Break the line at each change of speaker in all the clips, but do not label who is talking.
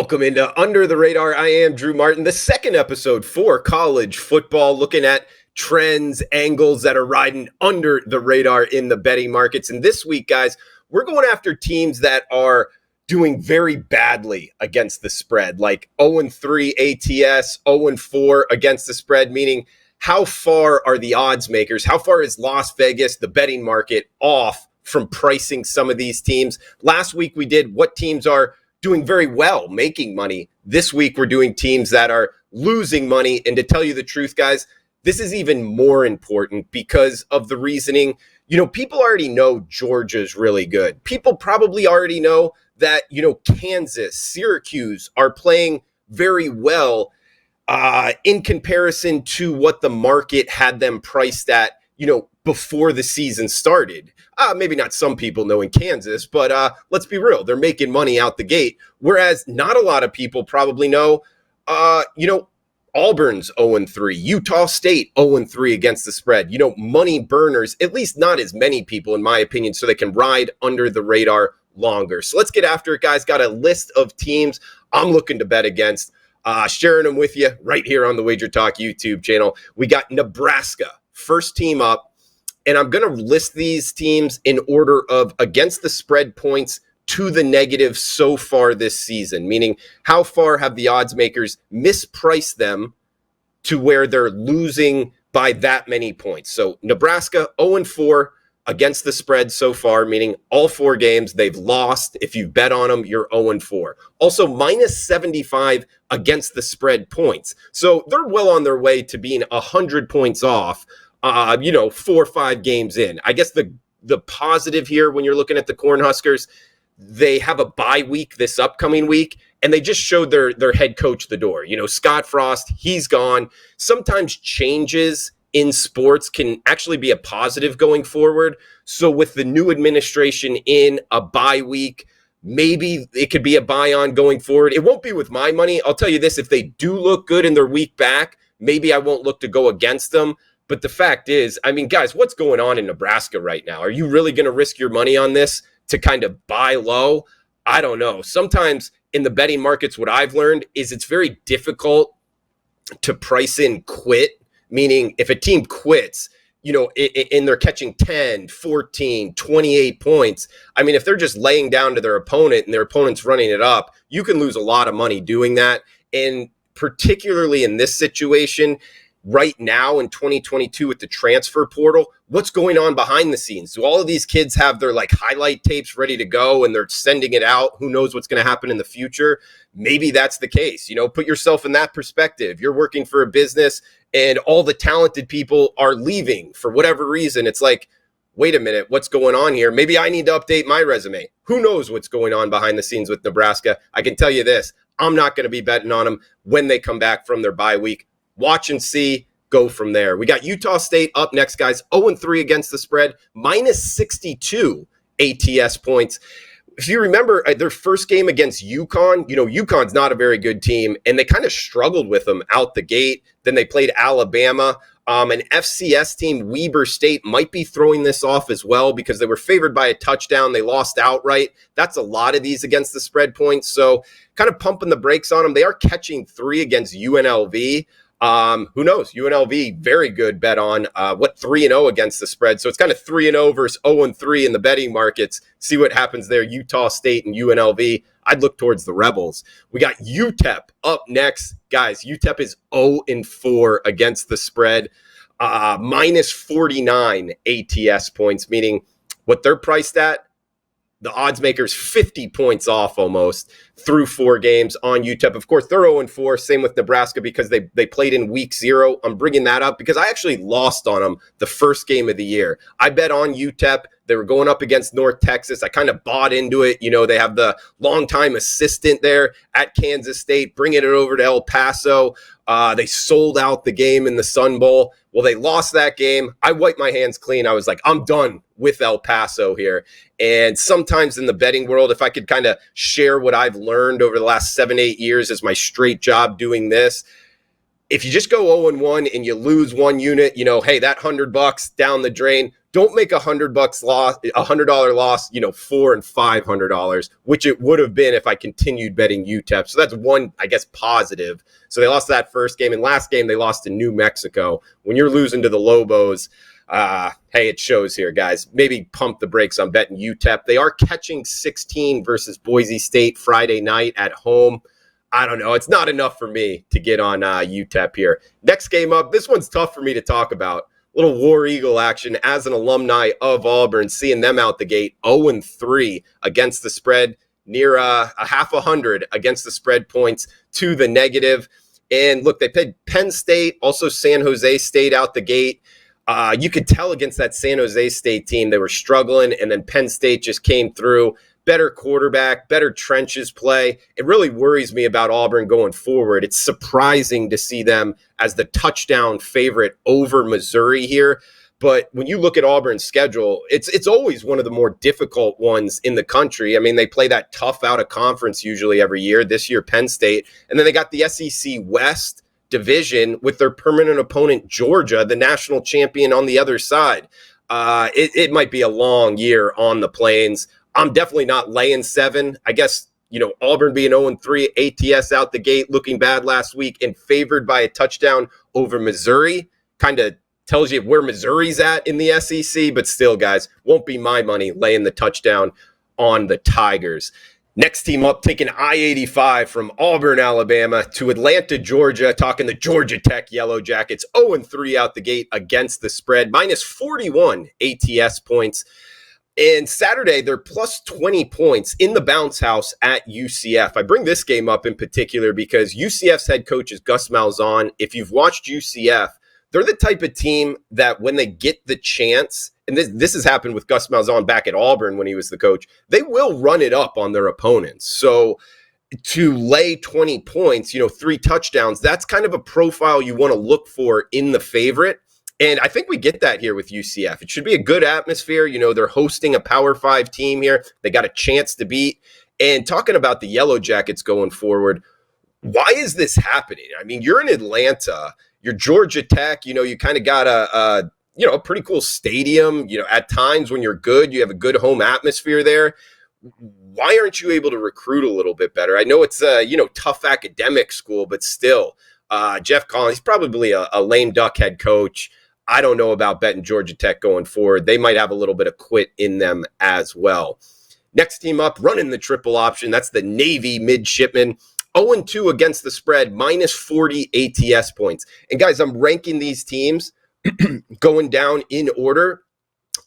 Welcome into Under the Radar. I am Drew Martin, the second episode for college football, looking at trends, angles that are riding under the radar in the betting markets. And this week, guys, we're going after teams that are doing very badly against the spread, like 0-3 ATS, 0-4 against the spread, meaning how far are the odds makers? How far is Las Vegas, the betting market, off from pricing some of these teams? Last week, we did what teams are doing very well, making money. This week, we're doing teams that are losing money. And to tell you the truth, guys, this is even more important because of the reasoning. You know, people already know Georgia's really good. People probably already know that, Kansas, Syracuse are playing very well in comparison to what the market had them priced at, before the season started. Maybe not some people know in Kansas, but let's be real. They're making money out the gate. Whereas not a lot of people probably know, Auburn's 0-3, Utah State 0-3 against the spread. Money burners, at least not as many people, in my opinion, so they can ride under the radar longer. So let's get after it, guys. Got a list of teams I'm looking to bet against, sharing them with you right here on the WagerTalk YouTube channel. We got Nebraska, first team up. And I'm going to list these teams in order of against the spread points to the negative so far this season, meaning how far have the odds makers mispriced them to where they're losing by that many points. So Nebraska 0-4 against the spread so far, meaning all 4 games they've lost. If you bet on them, you're 0-4. Also -75 against the spread points. So they're well on their way to being 100 points off 4 or 5 games in. I guess the positive here when you're looking at the Cornhuskers, they have a bye week this upcoming week, and they just showed their head coach the door. Scott Frost, he's gone. Sometimes changes in sports can actually be a positive going forward. So with the new administration in a bye week, maybe it could be a buy on going forward. It won't be with my money. I'll tell you this, if they do look good in their week back, maybe I won't look to go against them. But the fact is, guys, what's going on in Nebraska right now? Are you really going to risk your money on this to kind of buy low? I don't know. Sometimes in the betting markets, what I've learned is it's very difficult to price in quit, meaning if a team quits, and they're catching 10, 14, 28 points. If they're just laying down to their opponent and their opponent's running it up, you can lose a lot of money doing that. And particularly in this situation, right now in 2022 with the transfer portal, what's going on behind the scenes? Do all of these kids have their highlight tapes ready to go and they're sending it out? Who knows what's going to happen in the future? Maybe that's the case. Put yourself in that perspective. You're working for a business and all the talented people are leaving for whatever reason. It's like, wait a minute, what's going on here? Maybe I need to update my resume. Who knows what's going on behind the scenes with Nebraska? I can tell you this, I'm not going to be betting on them when they come back from their bye week. Watch and see, go from there. We got Utah State up next, guys. 0-3 against the spread, -62 ATS points. If you remember their first game against UConn, UConn's not a very good team, and they kind of struggled with them out the gate. Then they played Alabama. An FCS team, Weber State, might be throwing this off as well because they were favored by a touchdown. They lost outright. That's a lot of these against the spread points. So kind of pumping the brakes on them. They are catching 3 against UNLV. Who knows? UNLV, very good bet on 3-0 against the spread. So it's kind of 3-0 versus 0-3 in the betting markets. See what happens there. Utah State and UNLV. I'd look towards the Rebels. We got UTEP up next. Guys, UTEP is 0-4 against the spread. -49 ATS points, meaning what they're priced at, the odds makers 50 points off almost through 4 games on UTEP. Of course, they're 0-4. Same with Nebraska because they played in week 0. I'm bringing that up because I actually lost on them the first game of the year. I bet on UTEP. They were going up against North Texas. I kind of bought into it. They have the longtime assistant there at Kansas State, bringing it over to El Paso. They sold out the game in the Sun Bowl. Well, they lost that game. I wiped my hands clean. I was like, I'm done with El Paso here. And sometimes in the betting world, if I could kind of share what I've learned over the last 7-8 years as my straight job doing this, if you just go 0-1 and you lose 1 unit, hey, that $100 down the drain, don't make $100 loss, $100 loss, $400 and $500, which it would have been if I continued betting UTEP. So that's one, I guess, positive. So they lost that first game, and last game they lost to New Mexico. When you're losing to the Lobos, hey, it shows here, guys. Maybe pump the brakes on betting UTEP. They are catching 16 versus Boise State Friday night at home. I don't know. It's not enough for me to get on UTEP here. Next game up, this one's tough for me to talk about. Little War Eagle action as an alumni of Auburn, seeing them out the gate 0-3 against the spread, near a half 100 against the spread points to the negative. And look, they played Penn State, also San Jose State out the gate. You could tell against that San Jose State team, they were struggling, and then Penn State just came through. Better quarterback, better trenches play. It really worries me about Auburn going forward. It's surprising to see them as the touchdown favorite over Missouri here. But when you look at Auburn's schedule, it's always one of the more difficult ones in the country. I mean, they play that tough out of conference usually every year. This year, Penn State. And then they got the SEC West division with their permanent opponent, Georgia, the national champion on the other side. It might be a long year on the Plains. I'm definitely not laying 7. I guess, Auburn being 0-3, ATS out the gate, looking bad last week, and favored by a touchdown over Missouri. Kind of tells you where Missouri's at in the SEC, but still, guys, won't be my money laying the touchdown on the Tigers. Next team up, taking I-85 from Auburn, Alabama to Atlanta, Georgia, talking the Georgia Tech Yellow Jackets, 0-3 out the gate against the spread, minus 41 ATS points. And Saturday, they're plus 20 points in the bounce house at UCF. I bring this game up in particular because UCF's head coach is Gus Malzahn. If you've watched UCF, they're the type of team that when they get the chance, and this has happened with Gus Malzahn back at Auburn when he was the coach, they will run it up on their opponents. So to lay 20 points, 3 touchdowns, that's kind of a profile you want to look for in the favorite. And I think we get that here with UCF. It should be a good atmosphere. They're hosting a Power 5 team here. They got a chance to beat. And talking about the Yellow Jackets going forward, why is this happening? I mean, you're in Atlanta. You're Georgia Tech. You kind of got a pretty cool stadium. At times when you're good, you have a good home atmosphere there. Why aren't you able to recruit a little bit better? I know it's a, tough academic school, but still, Jeff Collins, he's probably a lame duck head coach. I don't know about betting Georgia Tech going forward. They might have a little bit of quit in them as well. Next team up, running the triple option. That's the Navy midshipmen. 0-2 against the spread, minus 40 ATS points. And guys, I'm ranking these teams going down in order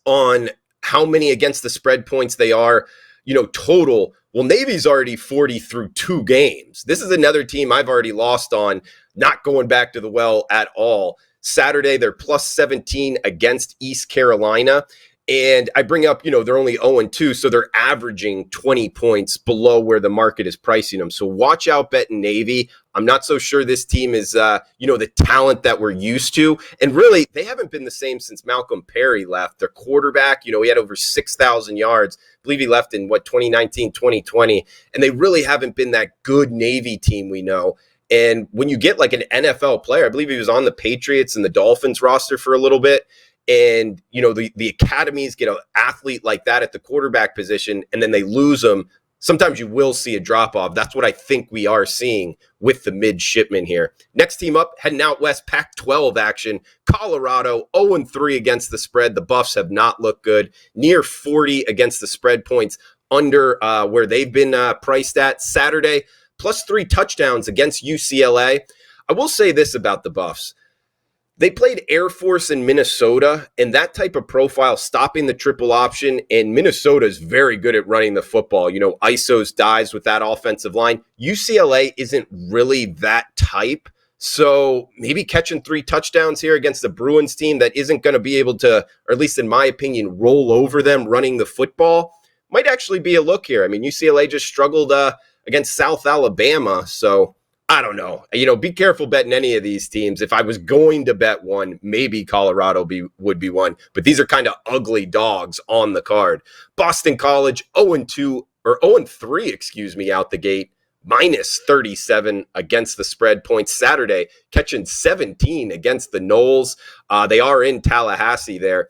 on how many against the spread points they are, total. Well, Navy's already 40 through 2 games. This is another team I've already lost on, not going back to the well at all. Saturday, they're plus 17 against East Carolina. And I bring up, they're only 0-2, so they're averaging 20 points below where the market is pricing them. So watch out betting Navy. I'm not so sure this team is, the talent that we're used to. And really, they haven't been the same since Malcolm Perry left. Their quarterback, he had over 6,000 yards. I believe he left in, 2019, 2020. And they really haven't been that good Navy team we know. And when you get like an NFL player, I believe he was on the Patriots and the Dolphins roster for a little bit. And, the academies get an athlete like that at the quarterback position, and then they lose them. Sometimes you will see a drop-off. That's what I think we are seeing with the midshipmen here. Next team up, heading out west, Pac-12 action. Colorado, 0-3 against the spread. The Buffs have not looked good. Near 40 against the spread points under where they've been priced at. Saturday, plus 3 touchdowns against UCLA. I will say this about the Buffs. They played Air Force in Minnesota, and that type of profile, stopping the triple option, and Minnesota is very good at running the football. ISOs dives with that offensive line. UCLA isn't really that type, so maybe catching 3 touchdowns here against the Bruins team that isn't going to be able to, or at least in my opinion, roll over them running the football might actually be a look here. I mean, UCLA just struggled against South Alabama, so I don't know. Be careful betting any of these teams. If I was going to bet one, maybe Colorado would be one. But these are kind of ugly dogs on the card. Boston College, 0-2 or 0-3, out the gate. Minus 37 against the spread points Saturday, catching 17 against the Knowles. They are in Tallahassee there.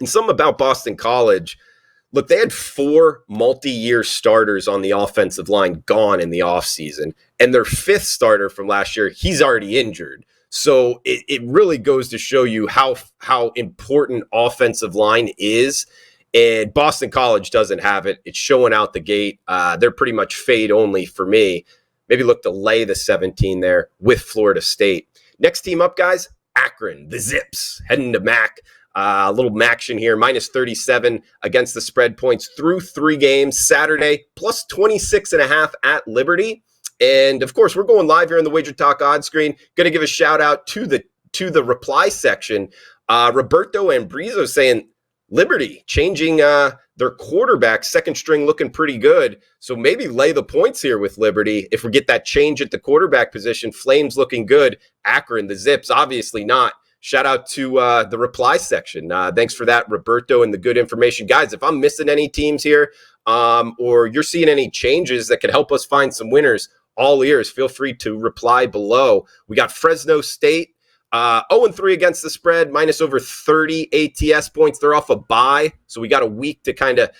And something about Boston College, look, they had 4 multi-year starters on the offensive line gone in the offseason, and their 5th starter from last year, he's already injured. So it really goes to show you how important offensive line is. And Boston College doesn't have it. It's showing out the gate. They're pretty much fade only for me. Maybe look to lay the 17 there with Florida State. Next team up, guys, Akron, the Zips, heading to MAC. A little action here, minus 37 against the spread points through 3 games. Saturday, plus 26.5 at Liberty. And of course, we're going live here on the WagerTalk odds screen. Going to give a shout out to the reply section. Roberto Ambrizo saying Liberty changing their quarterback, second string looking pretty good. So maybe lay the points here with Liberty if we get that change at the quarterback position. Flames looking good. Akron, the Zips, obviously not. Shout out to the reply section. Thanks for that, Roberto, and the good information. Guys, if I'm missing any teams here or you're seeing any changes that could help us find some winners, all ears, feel free to reply below. We got Fresno State, 0-3 against the spread, minus over 30 ATS points. They're off a bye, so we got a week to kind of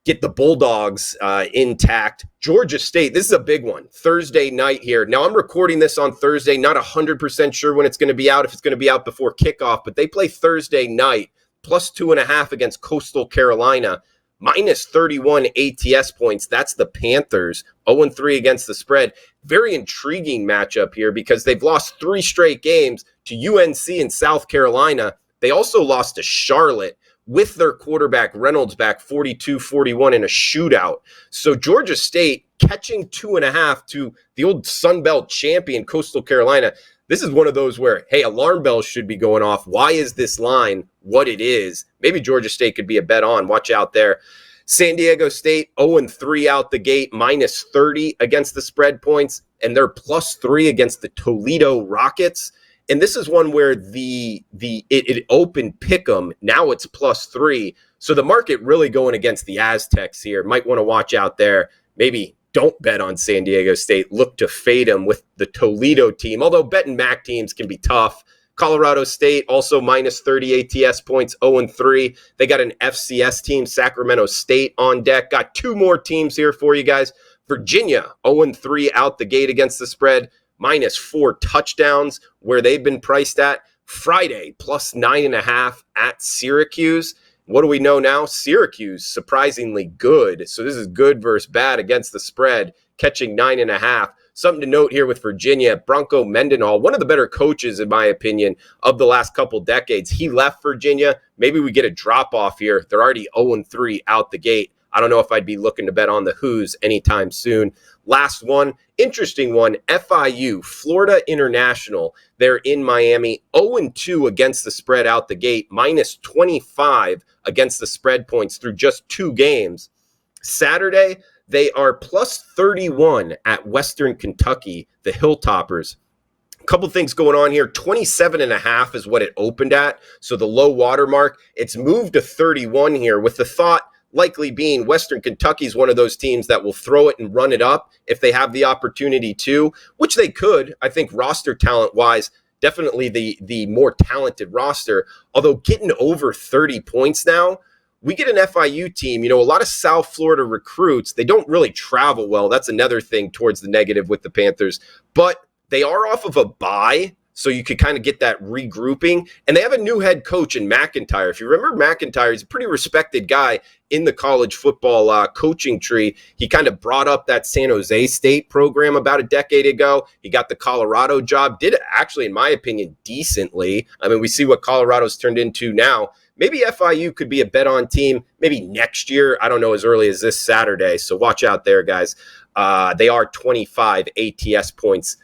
get the Bulldogs intact. Georgia State, this is a big one. Thursday night here. Now, I'm recording this on Thursday, not 100% sure when it's going to be out, if it's going to be out before kickoff, but they play Thursday night, plus 2.5 against Coastal Carolina. Minus 31 ATS points. That's the Panthers. 0-3 against the spread. Very intriguing matchup here because they've lost 3 straight games to UNC and South Carolina. They also lost to Charlotte with their quarterback Reynolds back 42-41 in a shootout. So Georgia State catching 2.5 to the old Sun Belt champion Coastal Carolina. This is one of those where, hey, alarm bells should be going off. Why is this line what it is? Maybe Georgia State could be a bet on. Watch out there. San Diego State, 0-3 out the gate, minus 30 against the spread points, and they're plus 3 against the Toledo Rockets. And this is one where it opened pick'em. Now it's plus 3. So the market really going against the Aztecs here. Might want to watch out there. Maybe don't bet on San Diego State. Look to fade them with the Toledo team. Although betting MAC teams can be tough. Colorado State also minus 30 ATS points, 0-3. They got an FCS team, Sacramento State, on deck. Got 2 more teams here for you guys. Virginia, 0-3 out the gate against the spread, minus 4 touchdowns where they've been priced at. Friday, plus 9.5 at Syracuse. What do we know now? Syracuse, surprisingly good. So this is good versus bad against the spread, catching 9.5. Something to note here with Virginia, Bronco Mendenhall, one of the better coaches, in my opinion, of the last couple decades. He left Virginia. Maybe we get a drop-off here. They're already 0-3 out the gate. I don't know if I'd be looking to bet on the Who's anytime soon. Last one, interesting one, FIU, Florida International. They're in Miami, 0-2 against the spread out the gate, minus 25 against the spread points through just 2 games. Saturday, they are plus 31 at Western Kentucky, the Hilltoppers. A couple things going on here. 27.5 is what it opened at, so the low water mark. It's moved to 31 here with the thought likely being Western Kentucky is one of those teams that will throw it and run it up if they have the opportunity to, which they could. I think roster talent-wise, definitely the more talented roster. Although getting over 30 points now, we get an FIU team, a lot of South Florida recruits, they don't really travel well. That's another thing towards the negative with the Panthers. But they are off of a bye, so you could kind of get that regrouping. And they have a new head coach in McIntyre. If you remember McIntyre, he's a pretty respected guy in the college football coaching tree. He kind of brought up that San Jose State program about a decade ago. He got the Colorado job, did it actually, in my opinion, decently. I mean, we see what Colorado's turned into now. Maybe FIU could be a bet-on team maybe next year. I don't know, as early as this Saturday. So watch out there, guys. They are 25 ATS points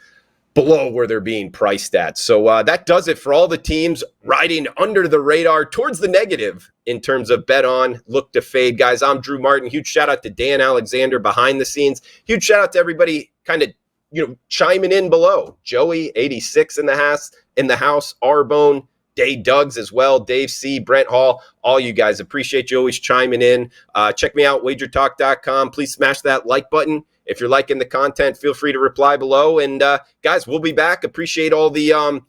below where they're being priced at. So that does it for all the teams riding under the radar towards the negative in terms of bet on, look to fade. Guys, I'm Drew Martin. Huge shout out to Dan Alexander behind the scenes. Huge shout out to everybody kind of chiming in below. Joey 86 in the house, Arbone, Dave Duggs as well, Dave C, Brent Hall, all you guys. Appreciate you always chiming in. Check me out, WagerTalk.com. Please smash that like button. If you're liking the content, feel free to reply below. And guys, we'll be back. Appreciate all the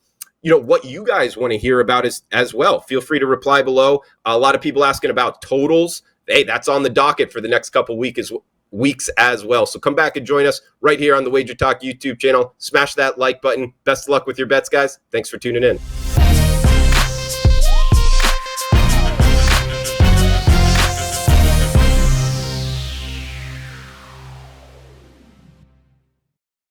what you guys want to hear about as well. Feel free to reply below. A lot of people asking about totals. Hey, that's on the docket for the next couple weeks as well. So come back and join us right here on the WagerTalk YouTube channel. Smash that like button. Best of luck with your bets, guys. Thanks for tuning in.